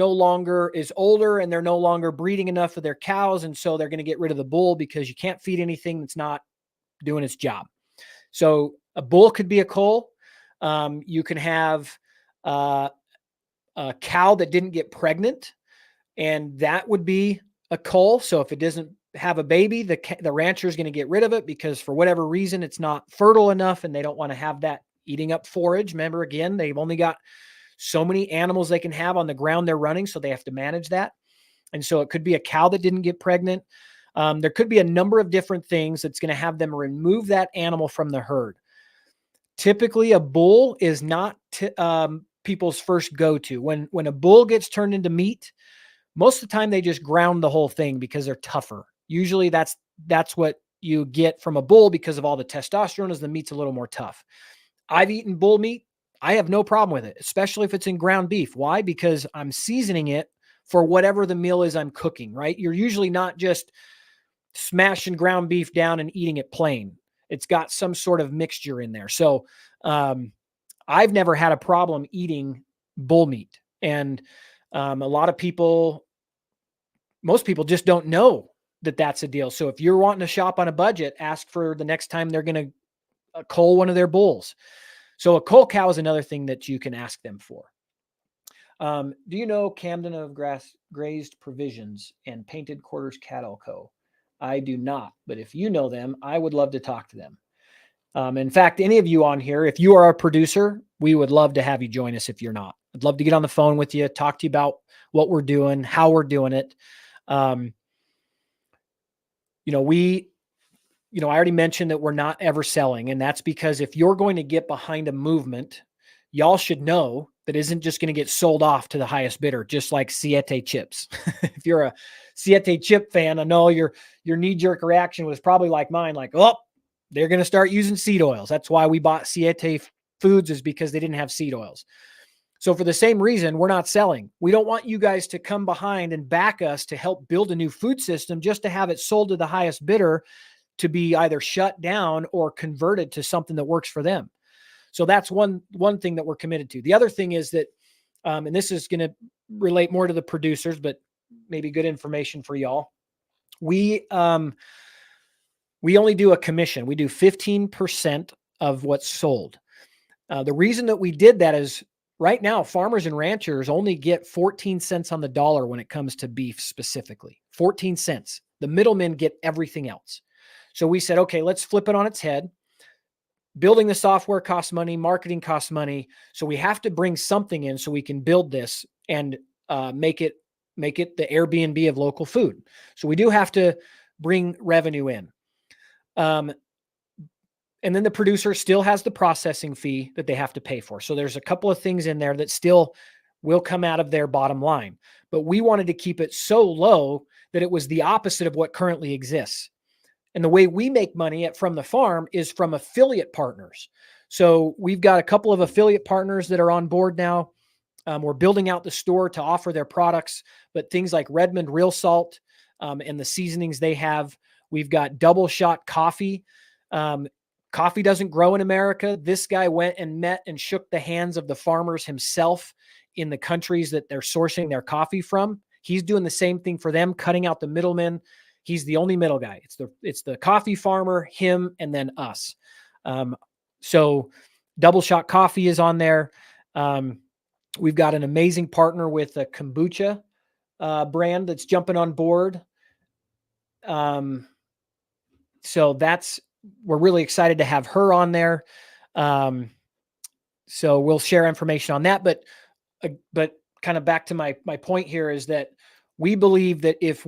older and they're no longer breeding enough of their cows. And so they're going to get rid of the bull because you can't feed anything that's not doing its job. So a bull could be a cull. You can have a cow that didn't get pregnant, and that would be a cull. So if it doesn't have a baby, the rancher is going to get rid of it because for whatever reason, it's not fertile enough and they don't want to have that eating up forage. Remember, again, they've only got so many animals they can have on the ground they're running, so they have to manage that. And so it could be a cow that didn't get pregnant. There could be a number of different things that's going to have them remove that animal from the herd. Typically, a bull is not people's first go-to. When a bull gets turned into meat, most of the time they just ground the whole thing because they're tougher. Usually that's what you get from a bull because of all the testosterone, as the meat's a little more tough. I've eaten bull meat. I have no problem with it, especially if it's in ground beef. Why? Because I'm seasoning it for whatever the meal is I'm cooking, right? You're usually not just smashing ground beef down and eating it plain. It's got some sort of mixture in there. So I've never had a problem eating bull meat. And a lot of people, most people just don't know that that's a deal. So if you're wanting to shop on a budget, ask for the next time they're going to cull one of their bulls. So a cull cow is another thing that you can ask them for. Do you know Camden of Grazed Provisions and Painted Quarters Cattle Co.? I do not, but if you know them, I would love to talk to them. In fact, any of you on here, if you are a producer, we would love to have you join us if you're not. I'd love to get on the phone with you, talk to you about what we're doing, how we're doing it. I already mentioned that we're not ever selling, and that's because if you're going to get behind a movement, y'all should know that isn't just going to get sold off to the highest bidder, just like Siete chips. If you're a Siete chip fan, I know your knee-jerk reaction was probably like mine, like, oh, they're going to start using seed oils. That's why we bought Siete Foods, is because they didn't have seed oils. So for the same reason, we're not selling. We don't want you guys to come behind and back us to help build a new food system just to have it sold to the highest bidder to be either shut down or converted to something that works for them. So that's one thing that we're committed to. The other thing is that, and this is going to relate more to the producers, but maybe good information for y'all. We only do a commission. We do 15% of what's sold. The reason that we did that is right now, farmers and ranchers only get 14 cents on the dollar when it comes to beef specifically. 14 cents. The middlemen get everything else. So we said, okay, let's flip it on its head. Building the software costs money, marketing costs money. So we have to bring something in so we can build this and make it the Airbnb of local food. So we do have to bring revenue in. And then the producer still has the processing fee that they have to pay for. So there's a couple of things in there that still will come out of their bottom line. But we wanted to keep it so low that it was the opposite of what currently exists. And the way we make money From the Farm is from affiliate partners. So we've got a couple of affiliate partners that are on board now. We're building out the store to offer their products, but things like Redmond Real Salt and the seasonings they have. We've got Double Shot Coffee. Coffee doesn't grow in America. This guy went and met and shook the hands of the farmers himself in the countries that they're sourcing their coffee from. He's doing the same thing for them, cutting out the middlemen. He's the only middle guy. It's the coffee farmer, him, and then us. So Double Shot Coffee is on there. We've got an amazing partner with a kombucha brand that's jumping on board. So we're really excited to have her on there. So we'll share information on that, but kind of back to my point here is that we believe that if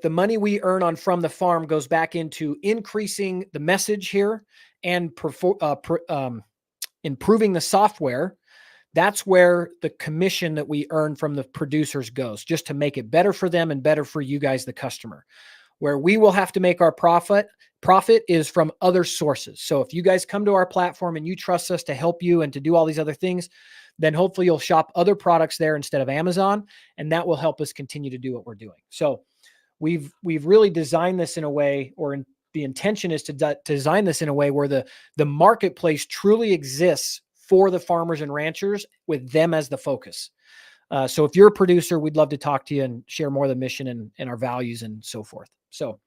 the money we earn on From the Farm goes back into increasing the message here and improving the software, that's where the commission that we earn from the producers goes, just to make it better for them and better for you guys, the customer. Where we will have to make our profit is from other sources. So if you guys come to our platform and you trust us to help you and to do all these other things, then hopefully you'll shop other products there instead of Amazon, and that will help us continue to do what we're doing. So we've really designed this in a way, or the intention is to design this in a way where the marketplace truly exists for the farmers and ranchers with them as the focus. So if you're a producer, we'd love to talk to you and share more of the mission and our values and so forth. So,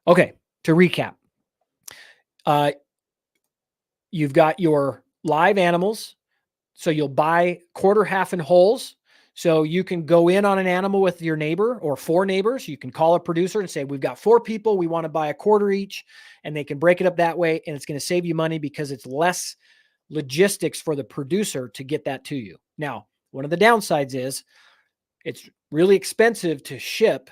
okay, to recap, you've got your live animals. So you'll buy quarter, half, and wholes. So you can go in on an animal with your neighbor or 4 neighbors. You can call a producer and say, we've got 4 people. We want to buy a quarter each. And they can break it up that way. And it's going to save you money because it's less logistics for the producer to get that to you. Now, one of the downsides is it's really expensive to ship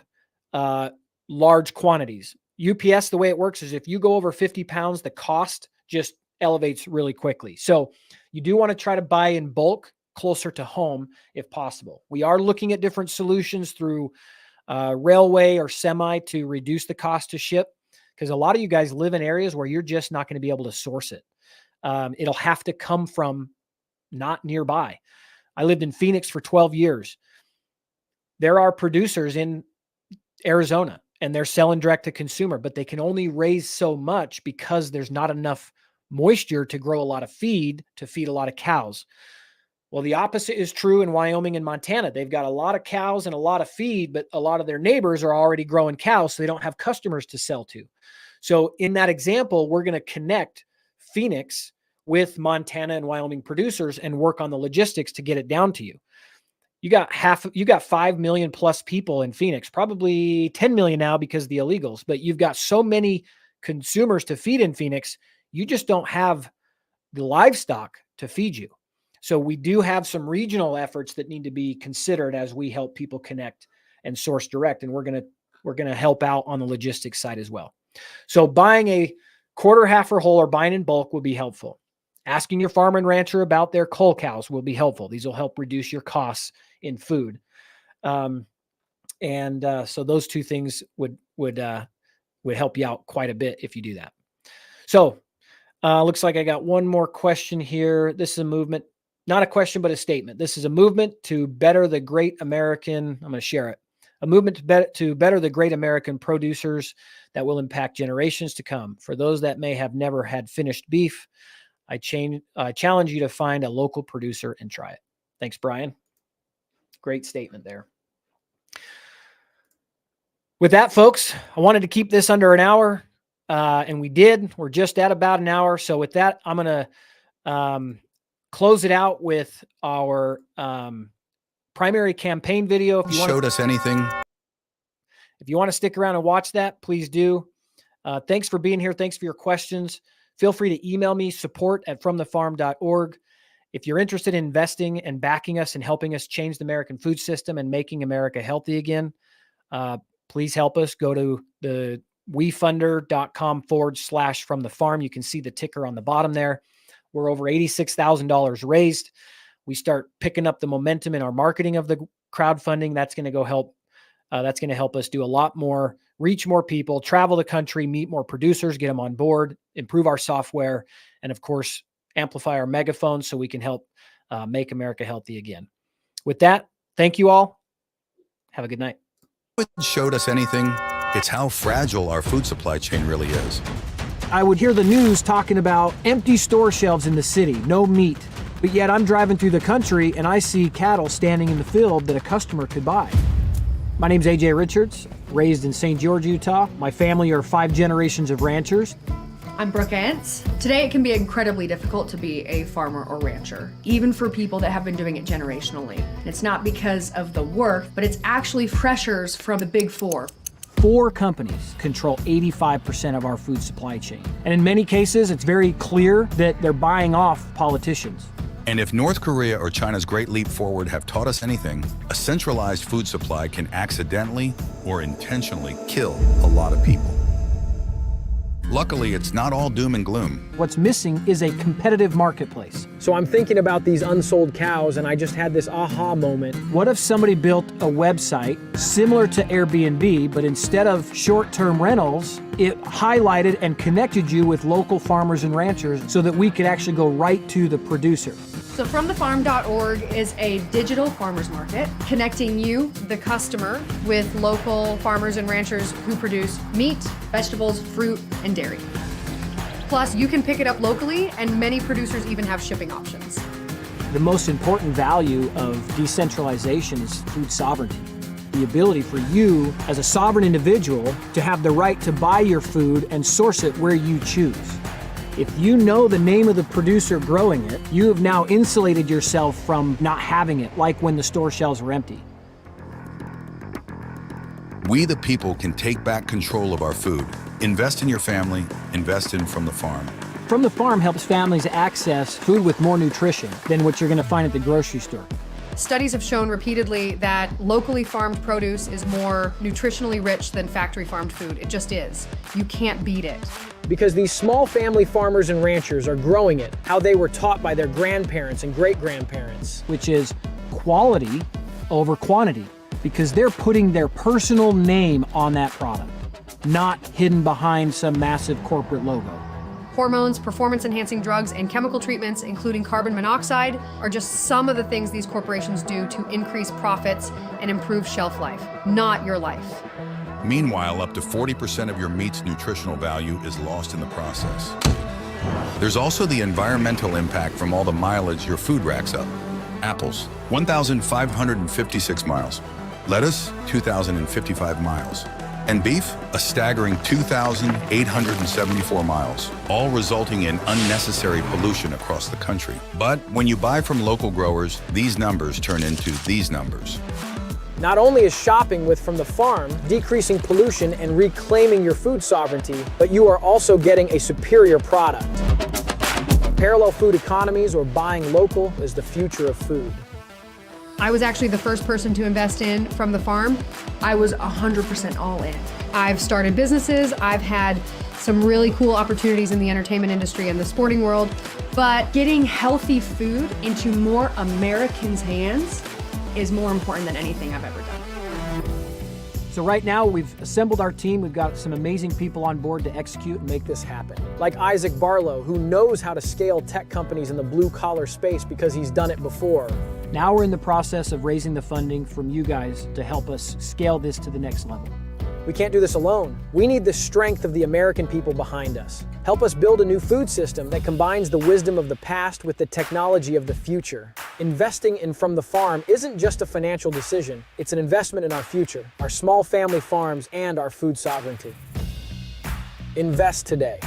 large quantities. UPS, the way it works is if you go over 50 pounds, the cost just elevates really quickly. So you do want to try to buy in bulk closer to home if possible. We are looking at different solutions through railway or semi to reduce the cost to ship, because a lot of you guys live in areas where you're just not going to be able to source it. It'll have to come from not nearby. I lived in Phoenix for 12 years. There are producers in Arizona and they're selling direct to consumer, but they can only raise so much because there's not enough moisture to grow a lot of feed to feed a lot of cows. Well, the opposite is true in Wyoming and Montana. They've got a lot of cows and a lot of feed, but a lot of their neighbors are already growing cows, so they don't have customers to sell to. So in that example, we're going to connect Phoenix with Montana and Wyoming producers and work on the logistics to get it down to you. You got 5 million plus people in Phoenix, probably 10 million now because of the illegals, but you've got so many consumers to feed in Phoenix, you just don't have the livestock to feed you. So we do have some regional efforts that need to be considered as we help people connect and source direct. And we're going to help out on the logistics side as well. So buying a quarter, half, or whole or buying in bulk will be helpful. Asking your farmer and rancher about their cull cows will be helpful. These will help reduce your costs in food. So those 2 things would help you out quite a bit if you do that. So looks like I got one more question here. This is a movement. Not a question, but a statement. This is a movement to better the great American. I'm going to share it. A movement to better the great American producers that will impact generations to come. For those that may have never had finished beef, I challenge you to find a local producer and try it. Thanks, Brian. Great statement there. With that, folks, I wanted to keep this under an hour, and we did. We're just at about an hour. So with that, I'm going to close it out with our primary campaign video. If you showed us anything, if you want to stick around and watch that, please do. Thanks for being here. Thanks for your questions. Feel free to email me, support@fromthefarm.org. If you're interested in investing and backing us and helping us change the American food system and making America healthy again, please help us. Go to the wefunder.com/fromthefarm. You can see the ticker on the bottom there. We're over $86,000 raised. We start picking up the momentum in our marketing of the crowdfunding. That's going to go help. That's going to help us do a lot more, reach more people, travel the country, meet more producers, get them on board, improve our software, and of course, amplify our megaphone so we can help make America healthy again. With that, thank you all. Have a good night. If it showed us anything, it's how fragile our food supply chain really is. I would hear the news talking about empty store shelves in the city, no meat. But yet I'm driving through the country and I see cattle standing in the field that a customer could buy. My name's AJ Richards, raised in St. George, Utah. My family are 5 generations of ranchers. I'm Brooke Ants. Today it can be incredibly difficult to be a farmer or rancher, even for people that have been doing it generationally. And it's not because of the work, but it's actually pressures from the big 4. 4 companies control 85% of our food supply chain. And in many cases, it's very clear that they're buying off politicians. And if North Korea or China's Great Leap Forward have taught us anything, a centralized food supply can accidentally or intentionally kill a lot of people. Luckily, it's not all doom and gloom. What's missing is a competitive marketplace. So I'm thinking about these unsold cows and I just had this aha moment. What if somebody built a website similar to Airbnb, but instead of short-term rentals, it highlighted and connected you with local farmers and ranchers so that we could actually go right to the producer? So FromTheFarm.org is a digital farmers market connecting you, the customer, with local farmers and ranchers who produce meat, vegetables, fruit, and dairy. Plus, you can pick it up locally, and many producers even have shipping options. The most important value of decentralization is food sovereignty. The ability for you as a sovereign individual to have the right to buy your food and source it where you choose. If you know the name of the producer growing it, you have now insulated yourself from not having it, like when the store shelves were empty. We, the people, can take back control of our food. Invest in your family, invest in From the Farm. From the Farm helps families access food with more nutrition than what you're going to find at the grocery store. Studies have shown repeatedly that locally farmed produce is more nutritionally rich than factory farmed food. It just is. You can't beat it. Because these small family farmers and ranchers are growing it how they were taught by their grandparents and great-grandparents, which is quality over quantity, because they're putting their personal name on that product, not hidden behind some massive corporate logo. Hormones, performance-enhancing drugs, and chemical treatments, including carbon monoxide, are just some of the things these corporations do to increase profits and improve shelf life, not your life. Meanwhile, up to 40% of your meat's nutritional value is lost in the process. There's also the environmental impact from all the mileage your food racks up. Apples, 1,556 miles. Lettuce, 2,055 miles. And beef, a staggering 2,874 miles, all resulting in unnecessary pollution across the country. But when you buy from local growers, these numbers turn into these numbers. Not only is shopping with From the Farm decreasing pollution and reclaiming your food sovereignty, but you are also getting a superior product. Parallel food economies or buying local is the future of food. I was actually the first person to invest in From the Farm. I was 100% all in. I've started businesses, I've had some really cool opportunities in the entertainment industry and the sporting world, but getting healthy food into more Americans' hands is more important than anything I've ever done. So right now we've assembled our team. We've got some amazing people on board to execute and make this happen. Like Isaac Barlow, who knows how to scale tech companies in the blue collar space because he's done it before. Now we're in the process of raising the funding from you guys to help us scale this to the next level. We can't do this alone. We need the strength of the American people behind us. Help us build a new food system that combines the wisdom of the past with the technology of the future. Investing in From the Farm isn't just a financial decision, it's an investment in our future, our small family farms, and our food sovereignty. Invest today.